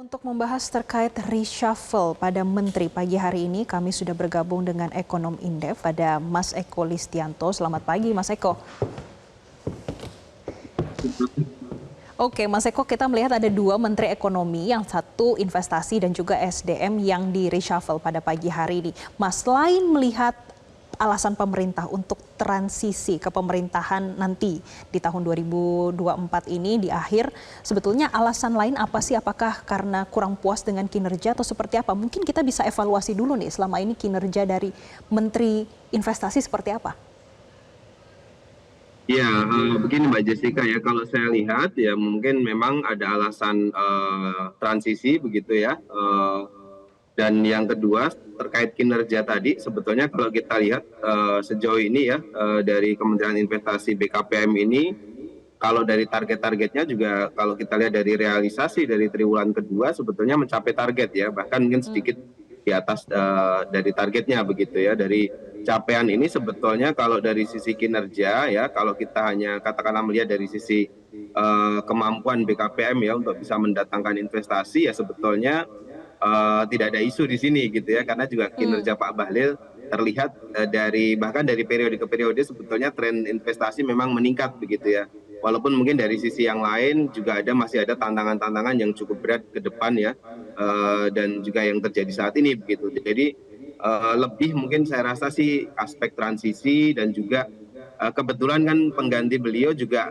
Untuk membahas terkait reshuffle pada Menteri pagi hari ini, kami sudah bergabung dengan Ekonom Indef, ada Mas Eko Listianto. Selamat pagi, Mas Eko. Oke, Mas Eko, kita melihat ada dua Menteri Ekonomi, yang satu investasi dan juga SDM yang di reshuffle pada pagi hari ini. Mas, selain melihat alasan pemerintah untuk transisi ke pemerintahan nanti di tahun 2024 ini di akhir, sebetulnya alasan lain apa sih? Apakah karena kurang puas dengan kinerja atau seperti apa? Mungkin kita bisa evaluasi dulu nih selama ini kinerja dari Menteri Investasi seperti apa? Ya, begini Mbak Jessica ya, kalau saya lihat ya mungkin memang ada alasan transisi begitu ya. Dan yang kedua terkait kinerja tadi, sebetulnya kalau kita lihat sejauh ini ya dari Kementerian Investasi BKPM ini, kalau dari target-targetnya juga kalau kita lihat dari realisasi dari triwulan kedua sebetulnya mencapai target ya, bahkan mungkin sedikit di atas dari targetnya begitu ya. Dari capaian ini sebetulnya kalau dari sisi kinerja ya, kalau kita hanya katakanlah melihat dari sisi kemampuan BKPM ya untuk bisa mendatangkan investasi ya sebetulnya tidak ada isu di sini gitu ya, karena juga kinerja Pak Bahlil terlihat dari bahkan dari periode ke periode sebetulnya tren investasi memang meningkat begitu ya. Walaupun mungkin dari sisi yang lain juga masih ada tantangan-tantangan yang cukup berat ke depan ya, dan juga yang terjadi saat ini begitu. Jadi lebih mungkin saya rasa sih aspek transisi dan juga kebetulan kan pengganti beliau juga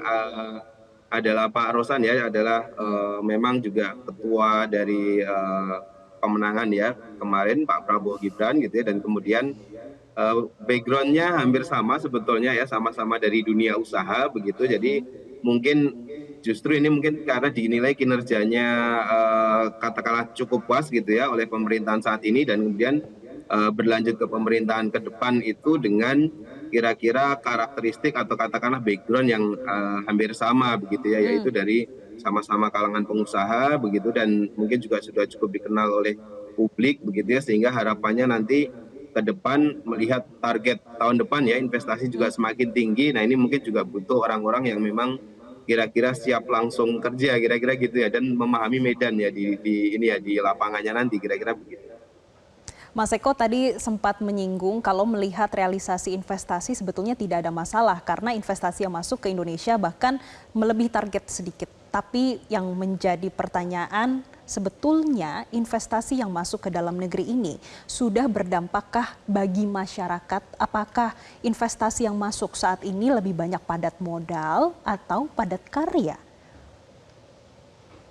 adalah Pak Rosan ya, adalah memang juga ketua dari pemenangan ya kemarin Pak Prabowo Gibran gitu ya, dan kemudian backgroundnya hampir sama sebetulnya ya, sama-sama dari dunia usaha begitu. Jadi mungkin justru ini mungkin karena dinilai kinerjanya katakanlah cukup puas gitu ya oleh pemerintahan saat ini, dan kemudian berlanjut ke pemerintahan ke depan itu dengan kira-kira karakteristik atau katakanlah background yang hampir sama begitu ya, yaitu dari sama-sama kalangan pengusaha begitu, dan mungkin juga sudah cukup dikenal oleh publik begitu ya, sehingga harapannya nanti ke depan melihat target tahun depan ya investasi juga semakin tinggi. Nah ini mungkin juga butuh orang-orang yang memang kira-kira siap langsung kerja kira-kira gitu ya, dan memahami medan ya di ini ya di lapangannya nanti kira-kira begitu. Mas Eko tadi sempat menyinggung kalau melihat realisasi investasi sebetulnya tidak ada masalah karena investasi yang masuk ke Indonesia bahkan melebihi target sedikit. Tapi yang menjadi pertanyaan, sebetulnya investasi yang masuk ke dalam negeri ini sudah berdampakkah bagi masyarakat? Apakah investasi yang masuk saat ini lebih banyak padat modal atau padat karya?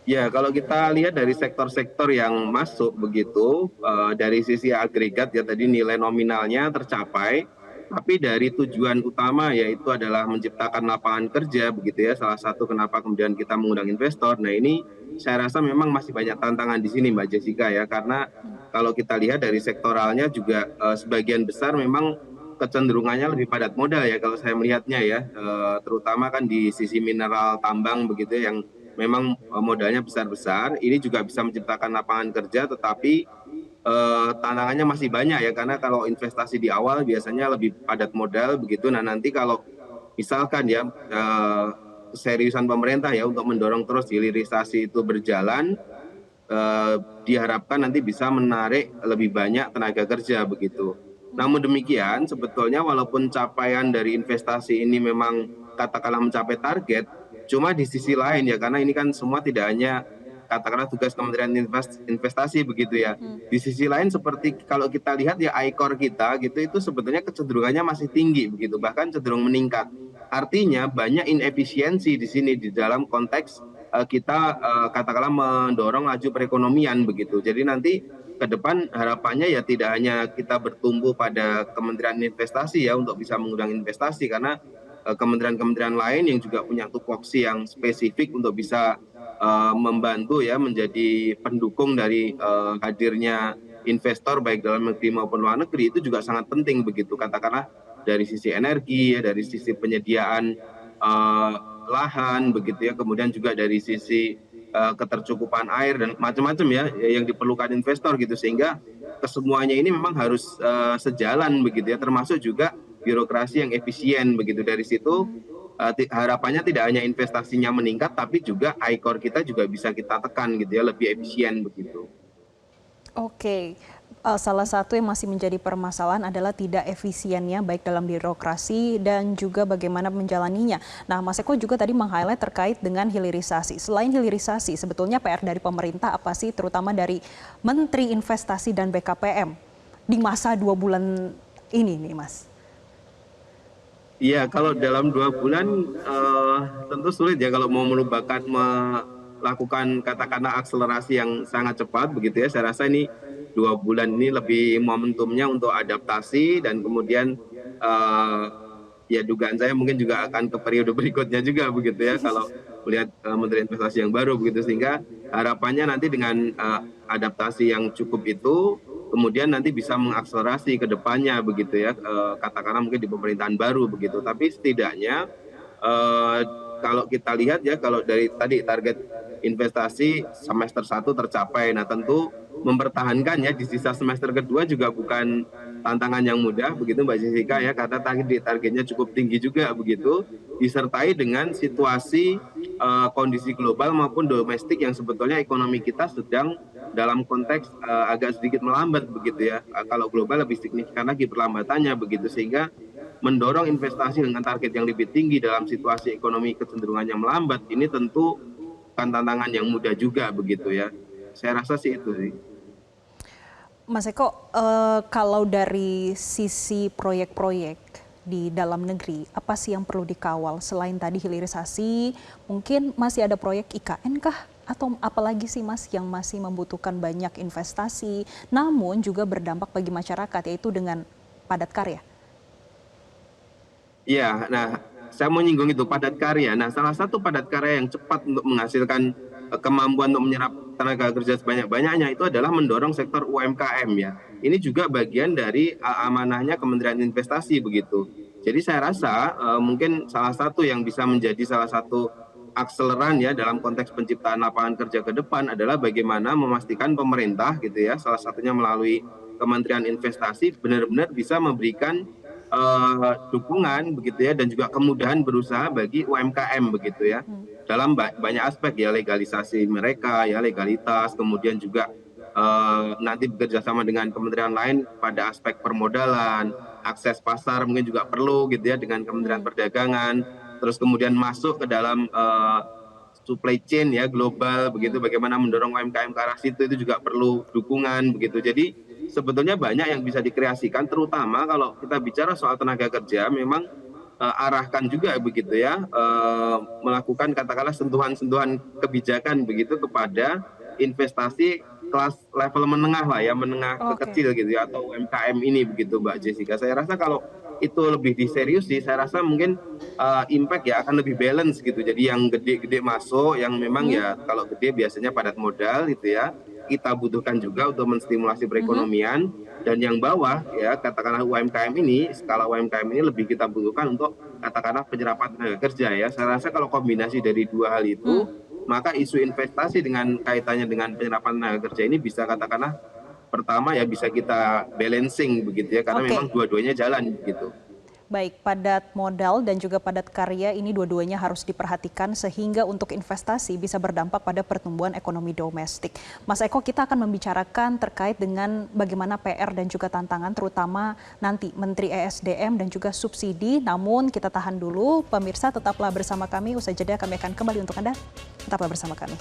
Ya, kalau kita lihat dari sektor-sektor yang masuk begitu, dari sisi agregat ya tadi nilai nominalnya tercapai, tapi dari tujuan utama yaitu adalah menciptakan lapangan kerja begitu ya, salah satu kenapa kemudian kita mengundang investor. Nah ini saya rasa memang masih banyak tantangan di sini Mbak Jessica ya, karena kalau kita lihat dari sektoralnya juga sebagian besar memang kecenderungannya lebih padat modal ya kalau saya melihatnya ya, terutama kan di sisi mineral tambang begitu ya, yang memang modalnya besar-besar. Ini juga bisa menciptakan lapangan kerja, tetapi tantangannya masih banyak ya, karena kalau investasi di awal biasanya lebih padat modal begitu. Nah nanti kalau misalkan ya keseriusan pemerintah ya untuk mendorong terus hilirisasi itu berjalan, diharapkan nanti bisa menarik lebih banyak tenaga kerja begitu. Namun demikian sebetulnya walaupun capaian dari investasi ini memang katakanlah mencapai target, cuma di sisi lain ya, karena ini kan semua tidak hanya katakanlah tugas Kementerian Investasi begitu ya. Di sisi lain seperti kalau kita lihat ya ICOR kita gitu itu sebetulnya kecenderungannya masih tinggi begitu, bahkan cenderung meningkat. Artinya banyak inefisiensi di sini di dalam konteks kita katakanlah mendorong laju perekonomian begitu. Jadi nanti ke depan harapannya ya tidak hanya kita bertumbuh pada Kementerian Investasi ya untuk bisa mengundang investasi, karena kementerian-kementerian lain yang juga punya tupoksi yang spesifik untuk bisa membantu ya menjadi pendukung dari hadirnya investor baik dalam negeri maupun luar negeri, itu juga sangat penting begitu, katakanlah dari sisi energi ya, dari sisi penyediaan lahan begitu ya, kemudian juga dari sisi ketercukupan air dan macam-macam ya yang diperlukan investor gitu, sehingga kesemuanya ini memang harus sejalan begitu ya, termasuk juga birokrasi yang efisien begitu. Dari situ harapannya tidak hanya investasinya meningkat, tapi juga ICOR kita juga bisa kita tekan gitu ya, lebih efisien begitu. Oke, salah satu yang masih menjadi permasalahan adalah tidak efisiennya baik dalam birokrasi dan juga bagaimana menjalaninya. Nah, Mas Eko juga tadi meng-highlight terkait dengan hilirisasi. Selain hilirisasi, sebetulnya PR dari pemerintah apa sih, terutama dari Menteri Investasi dan BKPM di masa 2 bulan ini nih, Mas? Iya, kalau dalam 2 bulan tentu sulit ya kalau mau melakukan katakanlah akselerasi yang sangat cepat begitu ya. Saya rasa ini 2 bulan ini lebih momentumnya untuk adaptasi dan kemudian eh, ya dugaan saya mungkin juga akan ke periode berikutnya juga begitu ya kalau melihat Menteri Investasi yang baru begitu, sehingga harapannya nanti dengan adaptasi yang cukup itu kemudian nanti bisa mengakselerasi ke depannya begitu ya, katakanlah mungkin di pemerintahan baru begitu. Tapi setidaknya eh, kalau kita lihat ya, kalau dari tadi target investasi semester 1 tercapai. Nah, tentu mempertahankan ya di sisa semester kedua juga bukan tantangan yang mudah begitu Mbak Jessica ya, karena targetnya cukup tinggi juga begitu, disertai dengan situasi kondisi global maupun domestik yang sebetulnya ekonomi kita sedang dalam konteks agak sedikit melambat begitu ya. Kalau global lebih signifikan lagi perlambatannya begitu, sehingga mendorong investasi dengan target yang lebih tinggi dalam situasi ekonomi kecenderungannya melambat ini tentu bukan tantangan yang mudah juga begitu ya. Saya rasa sih itu sih. Mas Eko, kalau dari sisi proyek-proyek di dalam negeri, apa sih yang perlu dikawal selain tadi hilirisasi? Mungkin masih ada proyek IKN kah? Atau apalagi sih Mas yang masih membutuhkan banyak investasi, namun juga berdampak bagi masyarakat, yaitu dengan padat karya? Iya, nah saya mau nyinggung itu padat karya. Nah, salah satu padat karya yang cepat untuk menghasilkan kemampuan untuk menyerap tenaga kerja sebanyak-banyaknya itu adalah mendorong sektor UMKM ya. Ini juga bagian dari amanahnya Kementerian Investasi begitu. Jadi saya rasa mungkin salah satu yang bisa menjadi salah satu akseleran ya dalam konteks penciptaan lapangan kerja ke depan adalah bagaimana memastikan pemerintah gitu ya, salah satunya melalui Kementerian Investasi benar-benar bisa memberikan dukungan begitu ya, dan juga kemudahan berusaha bagi UMKM begitu ya, dalam banyak aspek ya, legalisasi mereka ya, legalitas, kemudian juga nanti bekerja sama dengan kementerian lain pada aspek permodalan, akses pasar mungkin juga perlu gitu ya dengan Kementerian Perdagangan, terus kemudian masuk ke dalam supply chain ya global begitu, bagaimana mendorong UMKM ke arah situ itu juga perlu dukungan begitu. Jadi sebetulnya banyak yang bisa dikreasikan, terutama kalau kita bicara soal tenaga kerja memang arahkan juga begitu ya, melakukan katakanlah sentuhan-sentuhan kebijakan begitu kepada investasi kelas level menengah lah ya, menengah ke Oke. kecil gitu ya, atau UMKM ini begitu Mbak Jessica. Saya rasa kalau itu lebih diseriusi, saya rasa mungkin impact ya akan lebih balance gitu. Jadi yang gede-gede masuk, yang memang ya kalau gede biasanya padat modal gitu ya, kita butuhkan juga untuk menstimulasi perekonomian, dan yang bawah ya katakanlah UMKM ini, skala UMKM ini lebih kita butuhkan untuk katakanlah penyerapan tenaga kerja ya. Saya rasa kalau kombinasi dari dua hal itu, maka isu investasi dengan kaitannya dengan penyerapan tenaga kerja ini bisa katakanlah pertama ya bisa kita balancing begitu ya, karena memang Oke. dua-duanya jalan gitu. Baik, padat modal dan juga padat karya ini dua-duanya harus diperhatikan sehingga untuk investasi bisa berdampak pada pertumbuhan ekonomi domestik. Mas Eko, kita akan membicarakan terkait dengan bagaimana PR dan juga tantangan terutama nanti Menteri ESDM dan juga subsidi. Namun kita tahan dulu, pemirsa tetaplah bersama kami. Usai jeda kami akan kembali untuk Anda. Tetaplah bersama kami.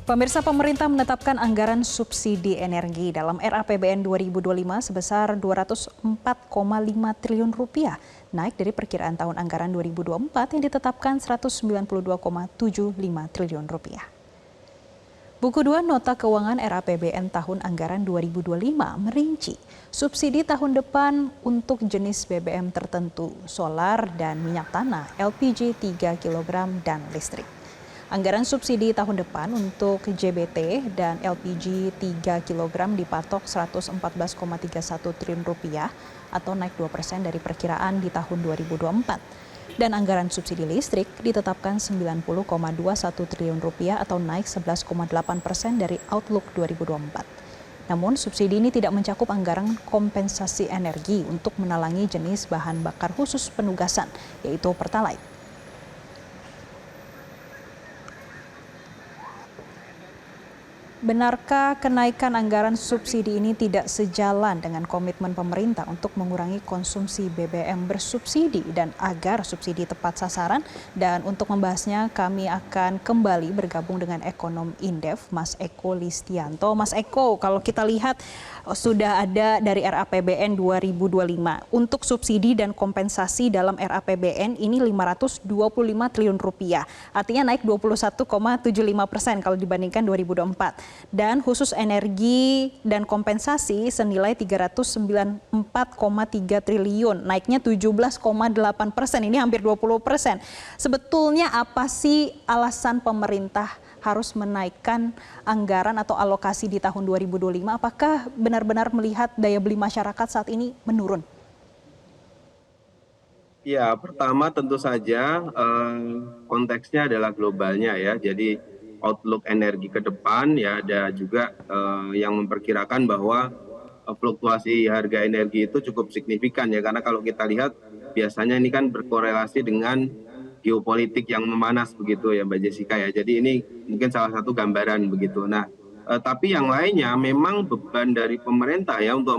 Pemirsa, pemerintah menetapkan anggaran subsidi energi dalam RAPBN 2025 sebesar 204,5 triliun rupiah, naik dari perkiraan tahun anggaran 2024 yang ditetapkan 192,75 triliun rupiah. Buku 2 Nota Keuangan RAPBN tahun anggaran 2025 merinci subsidi tahun depan untuk jenis BBM tertentu, solar dan minyak tanah, LPG 3 kg dan listrik. Anggaran subsidi tahun depan untuk JBT dan LPG 3 kg dipatok 114,31 triliun rupiah atau naik 2% dari perkiraan di tahun 2024. Dan anggaran subsidi listrik ditetapkan 90,21 triliun rupiah atau naik 11,8% dari Outlook 2024. Namun subsidi ini tidak mencakup anggaran kompensasi energi untuk menalangi jenis bahan bakar khusus penugasan, yaitu Pertalite. Benarkah kenaikan anggaran subsidi ini tidak sejalan dengan komitmen pemerintah untuk mengurangi konsumsi BBM bersubsidi dan agar subsidi tepat sasaran? Dan untuk membahasnya kami akan kembali bergabung dengan ekonom Indef, Mas Eko Listianto. Mas Eko, kalau kita lihat sudah ada dari RAPBN 2025 untuk subsidi dan kompensasi dalam RAPBN ini 525 triliun rupiah. Artinya naik 21,75% kalau dibandingkan 2024. Dan khusus energi dan kompensasi senilai 394,3 triliun, naiknya 17,8%, ini hampir 20%. Sebetulnya apa sih alasan pemerintah harus menaikkan anggaran atau alokasi di tahun 2025? Apakah benar-benar melihat daya beli masyarakat saat ini menurun? Ya, pertama tentu saja konteksnya adalah globalnya ya. Jadi outlook energi ke depan ya ada juga yang memperkirakan bahwa fluktuasi harga energi itu cukup signifikan ya, karena kalau kita lihat biasanya ini kan berkorelasi dengan geopolitik yang memanas begitu ya Mbak Jessica ya. Jadi ini mungkin salah satu gambaran begitu. Nah, tapi yang lainnya memang beban dari pemerintah ya untuk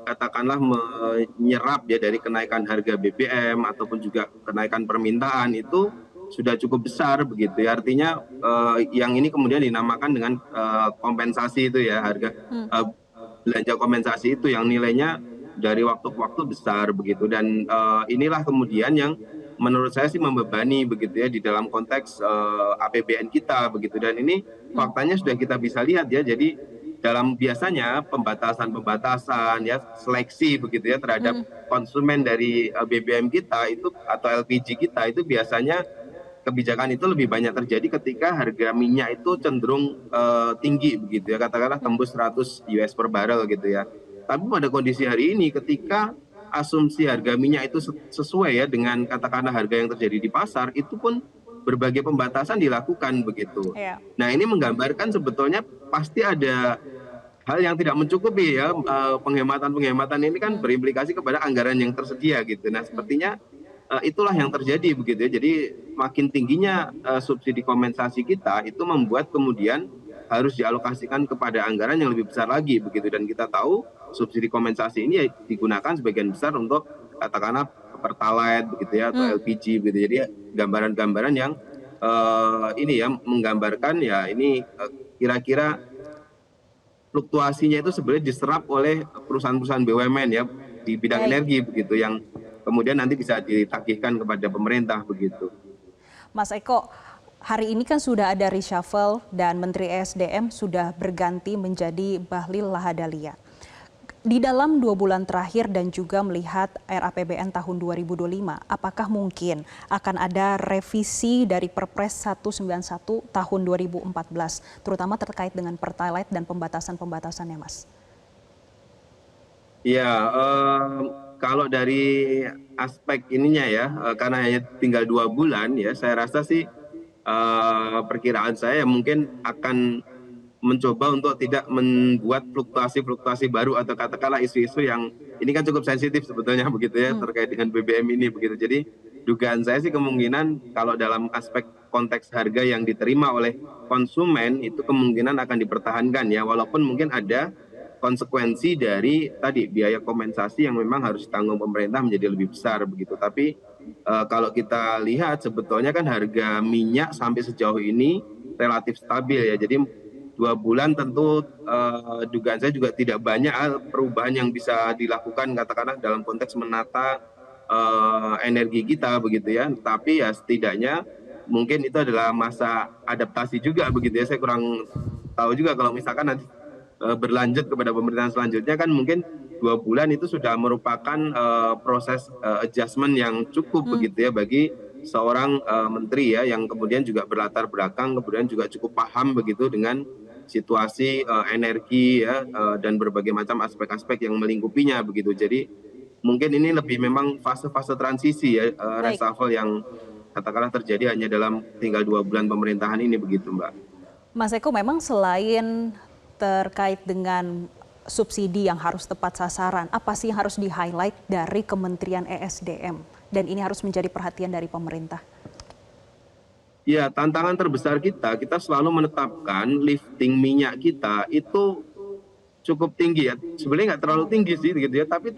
katakanlah menyerap ya dari kenaikan harga BBM ataupun juga kenaikan permintaan itu sudah cukup besar begitu ya. Artinya yang ini kemudian dinamakan dengan kompensasi itu ya, harga belanja kompensasi itu yang nilainya dari waktu ke waktu besar begitu. Dan inilah kemudian yang menurut saya sih membebani begitu ya di dalam konteks APBN kita begitu. Dan ini faktanya sudah kita bisa lihat ya. Jadi dalam biasanya pembatasan ya, seleksi begitu ya terhadap konsumen dari BBM kita itu atau LPG kita itu biasanya kebijakan itu lebih banyak terjadi ketika harga minyak itu cenderung tinggi begitu ya, katakanlah tembus 100 US per barrel gitu ya. Tapi pada kondisi hari ini ketika asumsi harga minyak itu sesuai ya dengan katakanlah harga yang terjadi di pasar, itu pun berbagai pembatasan dilakukan begitu. Nah, ini menggambarkan sebetulnya pasti ada hal yang tidak mencukupi ya, penghematan-penghematan ini kan berimplikasi kepada anggaran yang tersedia gitu. Nah, sepertinya itulah yang terjadi begitu ya. Jadi makin tingginya subsidi kompensasi kita itu membuat kemudian harus dialokasikan kepada anggaran yang lebih besar lagi begitu. Dan kita tahu subsidi kompensasi ini ya digunakan sebagian besar untuk katakanlah Pertalite begitu ya atau LPG begitu. Jadi gambaran-gambaran yang ini ya menggambarkan ya ini kira-kira fluktuasinya itu sebenarnya diserap oleh perusahaan-perusahaan BUMN ya di bidang energi begitu, yang kemudian nanti bisa ditagihkan kepada pemerintah begitu. Mas Eko, hari ini kan sudah ada reshuffle dan Menteri ESDM sudah berganti menjadi Bahlil Lahadalia. Di dalam 2 bulan terakhir dan juga melihat RAPBN tahun 2025, apakah mungkin akan ada revisi dari Perpres 191 tahun 2014, terutama terkait dengan Pertalite dan pembatasan-pembatasannya, Mas? Ya, kalau dari aspek ininya ya, karena hanya tinggal 2 bulan ya, saya rasa sih perkiraan saya mungkin akan mencoba untuk tidak membuat fluktuasi-fluktuasi baru atau katakanlah isu-isu yang ini kan cukup sensitif sebetulnya begitu ya terkait dengan BBM ini begitu. Jadi dugaan saya sih kemungkinan kalau dalam aspek konteks harga yang diterima oleh konsumen itu kemungkinan akan dipertahankan ya, walaupun mungkin ada konsekuensi dari tadi biaya kompensasi yang memang harus ditanggung pemerintah menjadi lebih besar begitu. Tapi kalau kita lihat sebetulnya kan harga minyak sampai sejauh ini relatif stabil ya. Jadi 2 bulan tentu dugaan saya juga tidak banyak perubahan yang bisa dilakukan katakanlah dalam konteks menata energi kita begitu ya. Tapi ya setidaknya mungkin itu adalah masa adaptasi juga begitu ya. Saya kurang tahu juga kalau misalkan nanti berlanjut kepada pemerintahan selanjutnya kan mungkin 2 bulan itu sudah merupakan proses adjustment yang cukup begitu ya bagi seorang menteri ya yang kemudian juga berlatar belakang kemudian juga cukup paham begitu dengan situasi energi ya dan berbagai macam aspek-aspek yang melingkupinya begitu. Jadi mungkin ini lebih memang fase-fase transisi ya reshuffle yang katakanlah terjadi hanya dalam tinggal 2 bulan pemerintahan ini begitu, Mbak. Mas Eko, memang selain terkait dengan subsidi yang harus tepat sasaran, apa sih yang harus di-highlight dari Kementerian ESDM? Dan ini harus menjadi perhatian dari pemerintah. Ya, tantangan terbesar kita selalu menetapkan lifting minyak kita itu cukup tinggi ya. Sebenarnya nggak terlalu tinggi sih gitu ya, tapi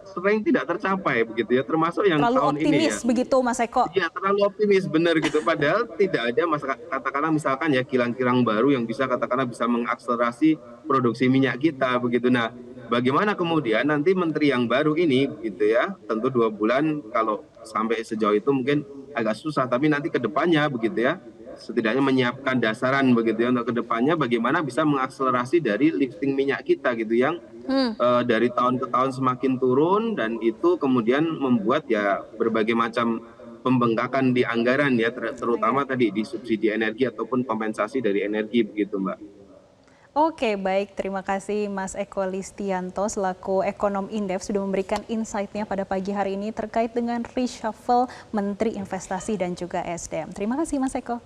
sering tidak tercapai begitu ya, termasuk yang Terlalu tahun ini optimis ya. begitu Mas Eko? Iya, terlalu optimis benar gitu. Padahal tidak ada katakanlah misalkan ya kilang-kilang baru yang bisa katakanlah bisa mengakselerasi produksi minyak kita begitu. Nah, bagaimana kemudian nanti menteri yang baru ini gitu ya, tentu 2 bulan kalau sampai sejauh itu mungkin agak susah, tapi nanti ke depannya begitu ya, setidaknya menyiapkan dasaran begitu ya untuk ke depannya bagaimana bisa mengakselerasi dari lifting minyak kita gitu yang dari tahun ke tahun semakin turun dan itu kemudian membuat ya berbagai macam pembengkakan di anggaran ya terutama tadi di subsidi energi ataupun kompensasi dari energi begitu Mbak. Oke, baik. Terima kasih Mas Eko Listianto selaku Ekonom Indef sudah memberikan insight-nya pada pagi hari ini terkait dengan reshuffle Menteri Investasi dan juga SDM. Terima kasih Mas Eko.